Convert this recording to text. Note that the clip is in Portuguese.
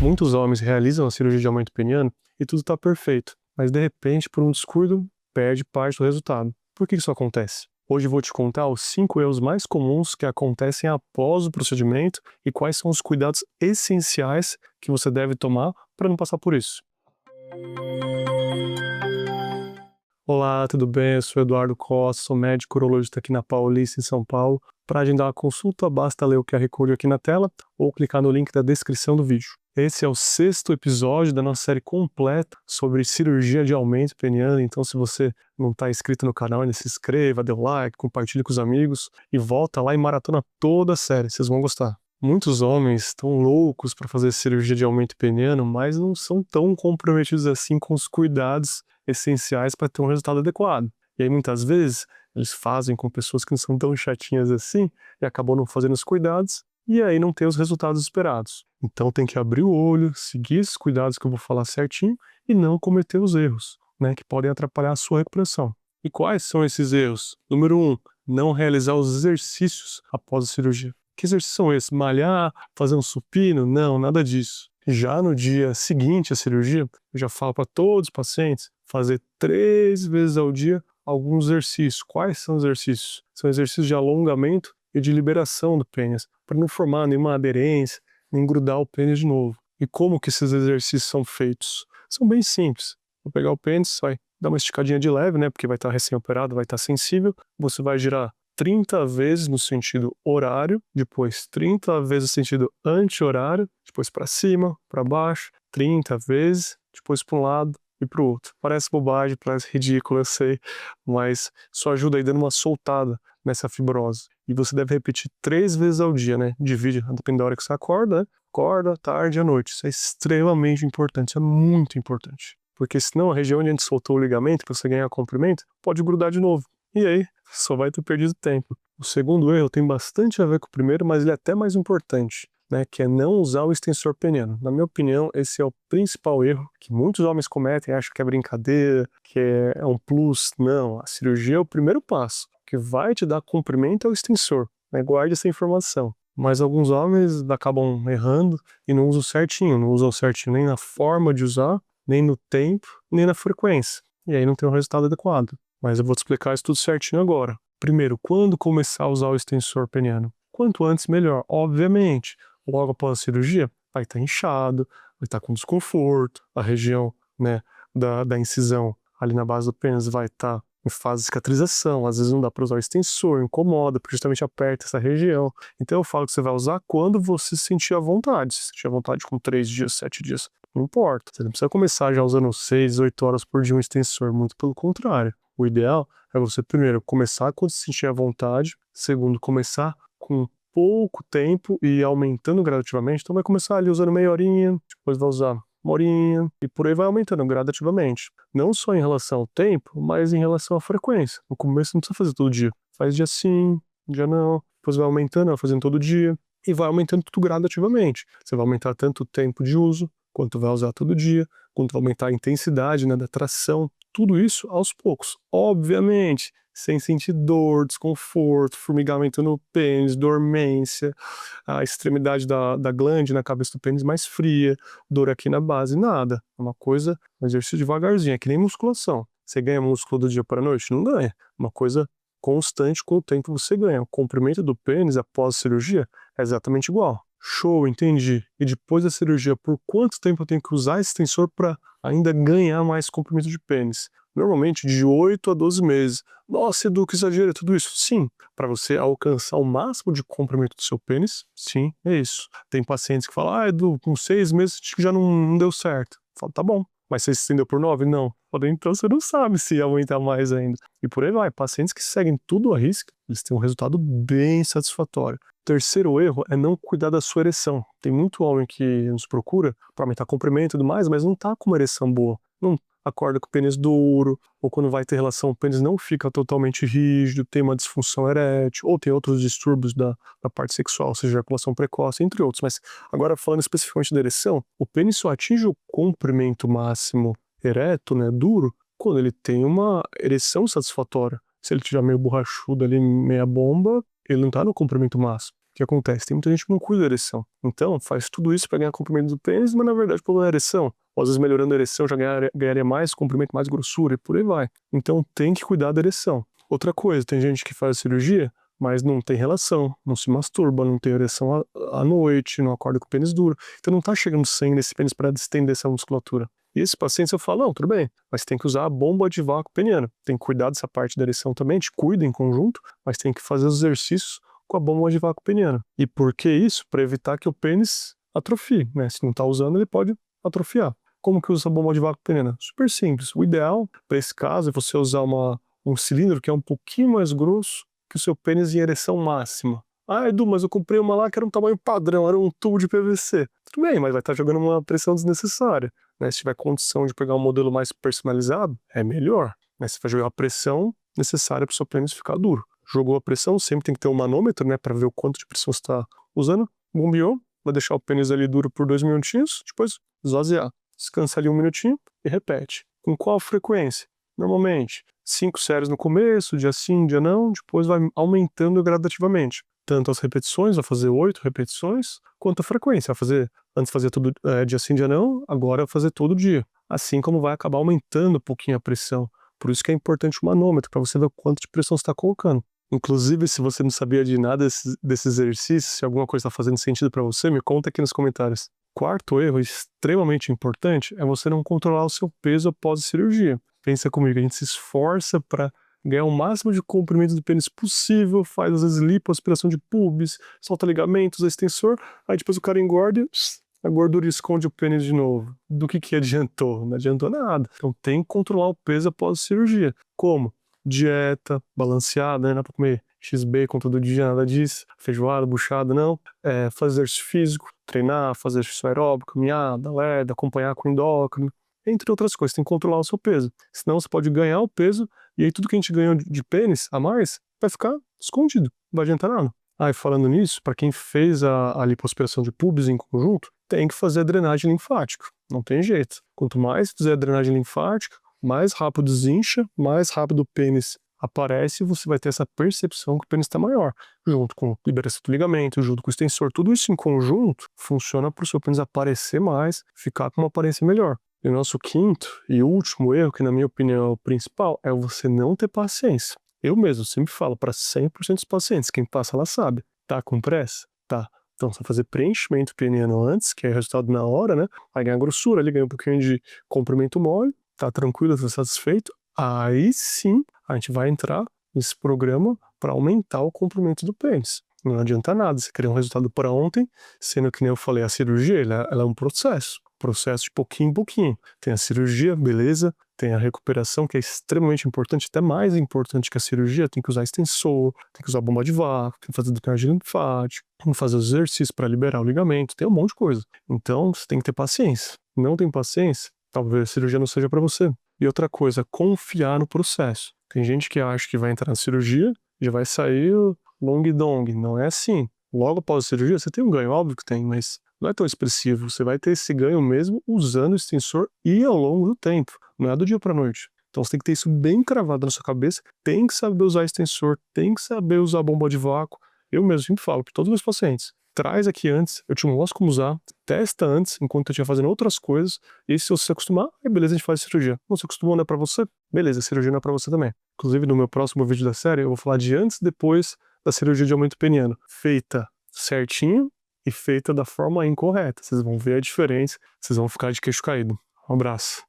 Muitos homens realizam a cirurgia de aumento peniano e tudo está perfeito, mas de repente, por um descuido, perde parte do resultado. Por que isso acontece? Hoje eu vou te contar os 5 erros mais comuns que acontecem após o procedimento e quais são os cuidados essenciais que você deve tomar para não passar por isso. Olá, tudo bem? Eu sou Eduardo Costa, sou médico urologista aqui na Paulista, em São Paulo. Para agendar uma consulta, basta ler o QR Code aqui na tela ou clicar no link da descrição do vídeo. Esse é o 6º episódio da nossa série completa sobre cirurgia de aumento peniano, então se você não está inscrito no canal, ainda se inscreva, dê um like, compartilhe com os amigos e volta lá e maratona toda a série, vocês vão gostar. Muitos homens estão loucos para fazer cirurgia de aumento peniano, mas não são tão comprometidos assim com os cuidados essenciais para ter um resultado adequado. E aí muitas vezes eles fazem com pessoas que não são tão chatinhas assim e acabam não fazendo os cuidados e aí não tem os resultados esperados. Então tem que abrir o olho, seguir esses cuidados que eu vou falar certinho e não cometer os erros, né, que podem atrapalhar a sua recuperação. E quais são esses erros? Número 1, não realizar os exercícios após a cirurgia. Que exercícios são esses? Malhar, fazer um supino? Não, nada disso. Já no dia seguinte à cirurgia, eu já falo para todos os pacientes fazer 3 vezes ao dia alguns exercícios. Quais são os exercícios? São exercícios de alongamento e de liberação do pênis, para não formar nenhuma aderência, nem grudar o pênis de novo. E como que esses exercícios são feitos? São bem simples. Vou pegar o pênis, vai dar uma esticadinha de leve, né, porque vai estar recém-operado, vai estar sensível. Você vai girar 30 vezes no sentido horário, depois 30 vezes no sentido anti-horário, depois para cima, para baixo, 30 vezes, depois para um lado e para o outro. Parece bobagem, parece ridículo, eu sei, mas só ajuda aí dando uma soltada nessa fibrose. E você deve repetir 3 vezes ao dia, né? Divide, depende da hora que você acorda, né? Acorda, tarde e à noite. Isso é extremamente importante, isso é muito importante. Porque senão a região onde a gente soltou o ligamento, para você ganhar comprimento, pode grudar de novo. E aí, só vai ter perdido tempo. O segundo erro tem bastante a ver com o primeiro, mas ele é até mais importante, né, que é não usar o extensor peniano. Na minha opinião, esse é o principal erro que muitos homens cometem, acham que é brincadeira, que é um plus. Não, a cirurgia é o primeiro passo. O que vai te dar comprimento é o extensor, né? Guarde essa informação. Mas alguns homens acabam errando e não usam certinho nem na forma de usar, nem no tempo, nem na frequência. E aí não tem um resultado adequado. Mas eu vou te explicar isso tudo certinho agora. Primeiro, quando começar a usar o extensor peniano? Quanto antes, melhor. Obviamente, logo após a cirurgia, vai estar inchado, vai estar com desconforto, a região, né, da incisão ali na base do pênis vai estar em fase de cicatrização, às vezes não dá para usar o extensor, incomoda, porque justamente aperta essa região. Então eu falo que você vai usar quando você se sentir à vontade. Se sentir à vontade com 3 dias, 7 dias, não importa. Você não precisa começar já usando 6, 8 horas por dia um extensor, muito pelo contrário. O ideal é você, primeiro, começar quando se sentir à vontade. Segundo, começar com pouco tempo e ir aumentando gradativamente. Então vai começar ali usando meia horinha, depois vai usar uma horinha e por aí vai aumentando gradativamente. Não só em relação ao tempo, mas em relação à frequência. No começo não precisa fazer todo dia. Faz dia sim, dia não. Depois vai aumentando, vai fazendo todo dia. E vai aumentando tudo gradativamente. Você vai aumentar tanto o tempo de uso, quanto vai usar todo dia, quanto vai aumentar a intensidade, né, da tração. Tudo isso aos poucos. Obviamente, sem sentir dor, desconforto, formigamento no pênis, dormência, a extremidade da glande na cabeça do pênis mais fria, dor aqui na base, nada. É uma coisa, um exercício devagarzinho, é que nem musculação. Você ganha músculo do dia para a noite? Não ganha. Uma coisa constante, com o tempo você ganha. O comprimento do pênis após a cirurgia é exatamente igual. Show, entendi. E depois da cirurgia, por quanto tempo eu tenho que usar esse extensor para ainda ganhar mais comprimento de pênis? Normalmente de 8 a 12 meses. Nossa, Edu, que exagero, é tudo isso? Sim, para você alcançar o máximo de comprimento do seu pênis, sim, é isso. Tem pacientes que falam, Edu, com 6 meses acho que já não deu certo. Eu falo, tá bom, mas você se estendeu por 9? Não. Falo, então você não sabe se ia aumentar mais ainda. E por aí vai, pacientes que seguem tudo à risca, eles têm um resultado bem satisfatório. Terceiro erro é não cuidar da sua ereção. Tem muito homem que nos procura para aumentar comprimento e tudo mais, mas não tá com uma ereção boa. Não acorda com o pênis duro, ou quando vai ter relação o pênis não fica totalmente rígido, tem uma disfunção erétil, ou tem outros distúrbios da parte sexual, seja ejaculação precoce, entre outros. Mas agora falando especificamente da ereção, o pênis só atinge o comprimento máximo ereto, né, duro, quando ele tem uma ereção satisfatória. Se ele tiver meio borrachudo ali, meia bomba, ele não tá no comprimento máximo. que acontece? Tem muita gente que não cuida da ereção. Então, faz tudo isso para ganhar comprimento do pênis, mas na verdade o problema é a ereção. Ou às vezes melhorando a ereção já ganharia mais comprimento, mais grossura e por aí vai. Então tem que cuidar da ereção. Outra coisa, tem gente que faz cirurgia, mas não tem relação, não se masturba, não tem ereção à noite, não acorda com o pênis duro. Então não tá chegando sangue nesse pênis para distender essa musculatura. E esses pacientes eu falo, não, tudo bem, mas tem que usar a bomba de vácuo peniana. Tem que cuidar dessa parte da ereção também, a gente cuida em conjunto, mas tem que fazer os exercícios com a bomba de vácuo peniana. E por que isso? Para evitar que o pênis atrofie, né? Se não tá usando, ele pode atrofiar. Como que usa a bomba de vácuo peniana? Super simples. O ideal, para esse caso, é você usar um cilindro que é um pouquinho mais grosso que o seu pênis em ereção máxima. Ah, Edu, mas eu comprei uma lá que era um tamanho padrão, era um tubo de PVC. Tudo bem, mas vai estar jogando uma pressão desnecessária. Né? Se tiver condição de pegar um modelo mais personalizado, é melhor. Né? Você vai jogar a pressão necessária para o seu pênis ficar duro. Jogou a pressão, sempre tem que ter um manômetro, né, para ver o quanto de pressão você está usando. Bombeou, vai deixar o pênis ali duro por 2 minutinhos, depois esvaziar. Descansa ali 1 minutinho e repete. Com qual frequência? Normalmente, 5 séries no começo, dia sim, dia não, depois vai aumentando gradativamente. Tanto as repetições, vai fazer 8 repetições, quanto a frequência. Vai fazer, antes fazia todo dia sim, dia não, agora vai fazer todo dia. Assim como vai acabar aumentando um pouquinho a pressão. Por isso que é importante o manômetro, para você ver o quanto de pressão você está colocando. Inclusive, se você não sabia de nada desses exercícios, se alguma coisa está fazendo sentido para você, me conta aqui nos comentários. Quarto erro, extremamente importante, é você não controlar o seu peso após a cirurgia. Pensa comigo, a gente se esforça para ganhar o máximo de comprimento do pênis possível, faz às vezes lipoaspiração de pubis, solta ligamentos, extensor, aí depois o cara engorda e a gordura esconde o pênis de novo. Do que adiantou? Não adiantou nada. Então tem que controlar o peso após a cirurgia. Como? Dieta balanceada, né? Não dá pra comer x-bacon todo dia, nada disso. Feijoada, buchada, não. Fazer exercício físico, treinar, fazer exercício aeróbico, caminhada, lerda, acompanhar com endócrino, entre outras coisas. Tem que controlar o seu peso. Senão você pode ganhar o peso e aí tudo que a gente ganhou de pênis a mais vai ficar escondido. Não vai adiantar nada. E falando nisso, para quem fez a lipoaspiração de pubis em conjunto, tem que fazer a drenagem linfática. Não tem jeito. Quanto mais fizer a drenagem linfática, mais rápido desincha, mais rápido o pênis aparece e você vai ter essa percepção que o pênis está maior. Junto com liberação do ligamento, junto com o extensor, tudo isso em conjunto funciona para o seu pênis aparecer mais, ficar com uma aparência melhor. E o nosso quinto e último erro, que na minha opinião é o principal, é você não ter paciência. Eu mesmo sempre falo para 100% dos pacientes, quem passa lá sabe. Tá com pressa? Tá. Então você vai fazer preenchimento peniano antes, que é resultado na hora, né? Vai ganhar grossura, ali ganha um pouquinho de comprimento mole, tá tranquilo, tá satisfeito. Aí sim, a gente vai entrar nesse programa para aumentar o comprimento do pênis. Não adianta nada você querer um resultado para ontem, sendo que nem eu falei, a cirurgia ela é um processo de pouquinho em pouquinho. Tem a cirurgia, beleza, tem a recuperação, que é extremamente importante, até mais importante que a cirurgia, tem que usar extensor, tem que usar bomba de vácuo, tem que fazer drenagem linfática, tem que fazer os exercícios para liberar o ligamento, tem um monte de coisa. Então, você tem que ter paciência. Não tem paciência, talvez a cirurgia não seja para você. E outra coisa, confiar no processo. Tem gente que acha que vai entrar na cirurgia, já vai sair long dong. Não é assim. Logo após a cirurgia, você tem um ganho, óbvio que tem, mas não é tão expressivo. Você vai ter esse ganho mesmo usando o extensor e ao longo do tempo. Não é do dia para noite. Então você tem que ter isso bem cravado na sua cabeça. Tem que saber usar extensor, tem que saber usar bomba de vácuo. Eu mesmo sempre falo para todos os meus pacientes. Traz aqui antes, eu te mostro como usar, testa antes, enquanto eu estiver fazendo outras coisas, e se você se acostumar, aí beleza, a gente faz a cirurgia. Não se acostumou, não é pra você? Beleza, a cirurgia não é pra você também. Inclusive, no meu próximo vídeo da série, eu vou falar de antes e depois da cirurgia de aumento peniano. Feita certinho e feita da forma incorreta. Vocês vão ver a diferença, vocês vão ficar de queixo caído. Um abraço.